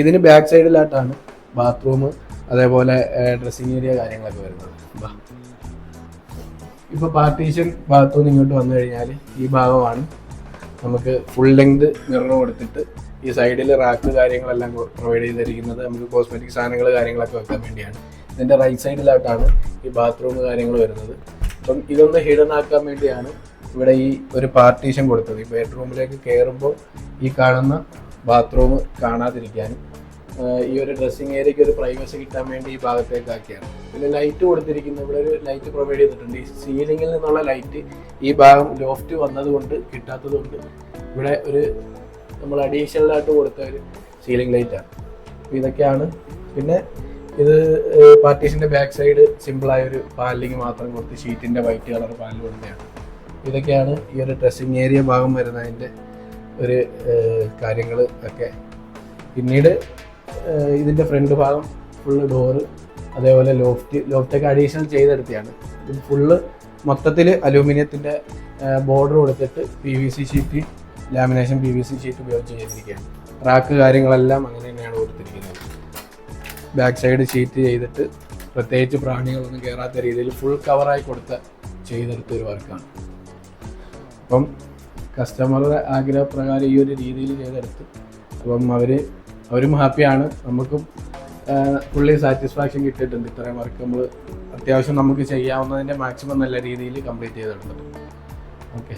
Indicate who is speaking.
Speaker 1: ഇതിന് back സൈഡിലായിട്ടാണ് bathroom അതേപോലെ dressing area കാര്യങ്ങളൊക്കെ വരുന്നത്. ഇപ്പോൾ പാർട്ടീഷൻ ഭാഗത്തുനിന്ന് ഇങ്ങോട്ട് വന്നു കഴിഞ്ഞാൽ ഈ ഭാഗമാണ് നമുക്ക് ഫുൾ ലെങ്ത് മിറർ കൊടുത്തിട്ട് ഈ സൈഡിൽ റാക്ക് കാര്യങ്ങളെല്ലാം പ്രൊവൈഡ് ചെയ്തിരിക്കുന്നത് നമുക്ക് കോസ്മെറ്റിക് സാധനങ്ങൾ കാര്യങ്ങളൊക്കെ വെക്കാൻ വേണ്ടിയാണ്. ഇതിൻ്റെ റൈറ്റ് സൈഡിലായിട്ടാണ് ഈ ബാത്റൂം കാര്യങ്ങൾ വരുന്നത്. അപ്പം ഇതൊന്ന് ഹിഡൻ ആക്കാൻ വേണ്ടിയാണ് ഇവിടെ ഈ ഒരു പാർട്ടീഷൻ കൊടുത്തത്. ഈ ബെഡ്റൂമിലേക്ക് കയറുമ്പോൾ ഈ കാണുന്ന ബാത്റൂം കാണാതിരിക്കാനും ഈ ഒരു ഡ്രസ്സിങ് ഏരിയയ്ക്ക് ഒരു പ്രൈവസി കിട്ടാൻ വേണ്ടി ഈ ഭാഗത്തേക്ക് ആക്കിയാണ്. പിന്നെ ലൈറ്റ് കൊടുത്തിരിക്കുന്നത് ഇവിടെ ഒരു ലൈറ്റ് പ്രൊവൈഡ് ചെയ്തിട്ടുണ്ട്. ഈ സീലിങ്ങിൽ നിന്നുള്ള ലൈറ്റ് ഈ ഭാഗം ലോഫ്റ്റ് വന്നതുകൊണ്ട് കിട്ടാത്തതുകൊണ്ട് ഇവിടെ ഒരു നമ്മൾ അഡീഷണലായിട്ട് കൊടുത്ത ഒരു സീലിംഗ് ലൈറ്റാണ്. അപ്പോൾ ഇതൊക്കെയാണ്. പിന്നെ ഇത് പാർട്ടീഷൻ്റെ ബാക്ക് സൈഡ് സിമ്പിളായ ഒരു പാനലിങ് മാത്രം കൊടുത്ത് ഷീറ്റിൻ്റെ വൈറ്റ് കളർ പാനൽ കൊടുത്തതാണ്. ഇതൊക്കെയാണ് ഈ ഒരു ഡ്രസ്സിങ് ഏരിയ ഭാഗം വരുന്നതിൻ്റെ ഒരു കാര്യങ്ങൾ ഒക്കെ. പിന്നീട് ഇതിൻ്റെ ഫ്രണ്ട് ഭാഗം ഫുള്ള് ഡോറ് അതേപോലെ ലോഫ്റ്റൊക്കെ അഡീഷണൽ ചെയ്തെടുത്തതാണ്. ഇത് ഫുള്ള് മൊത്തത്തിൽ അലൂമിനിയത്തിൻ്റെ ബോർഡർ കൊടുത്തിട്ട് PVC sheet lamination PVC sheet ഉപയോഗിച്ച് ചെയ്തിരിക്കുകയാണ്. റാക്ക് കാര്യങ്ങളെല്ലാം അങ്ങനെ തന്നെയാണ് കൊടുത്തിരിക്കുന്നത്. ബാക്ക് സൈഡ് ഷീറ്റ് ചെയ്തിട്ട് പ്രത്യേകിച്ച് പ്രാണികളൊന്നും കയറാത്ത രീതിയിൽ ഫുൾ കവറായി ചെയ്തെടുത്ത ഒരു വർക്കാണ്. അപ്പം കസ്റ്റമറുടെ ആഗ്രഹപ്രകാരം ഈ ഒരു രീതിയിൽ ചെയ്തെടുത്ത് അപ്പം അവരും ഹാപ്പിയാണ്, നമുക്കും ഫുള്ളി സാറ്റിസ്ഫാക്ഷൻ കിട്ടിയിട്ടുണ്ട്. ഇത്രയും വർക്ക് നമ്മൾ അത്യാവശ്യം നമുക്ക് ചെയ്യാവുന്നതിൻ്റെ മാക്സിമം നല്ല രീതിയിൽ കംപ്ലീറ്റ് ചെയ്തെടുത്തിട്ടുണ്ട്. ഓക്കെ.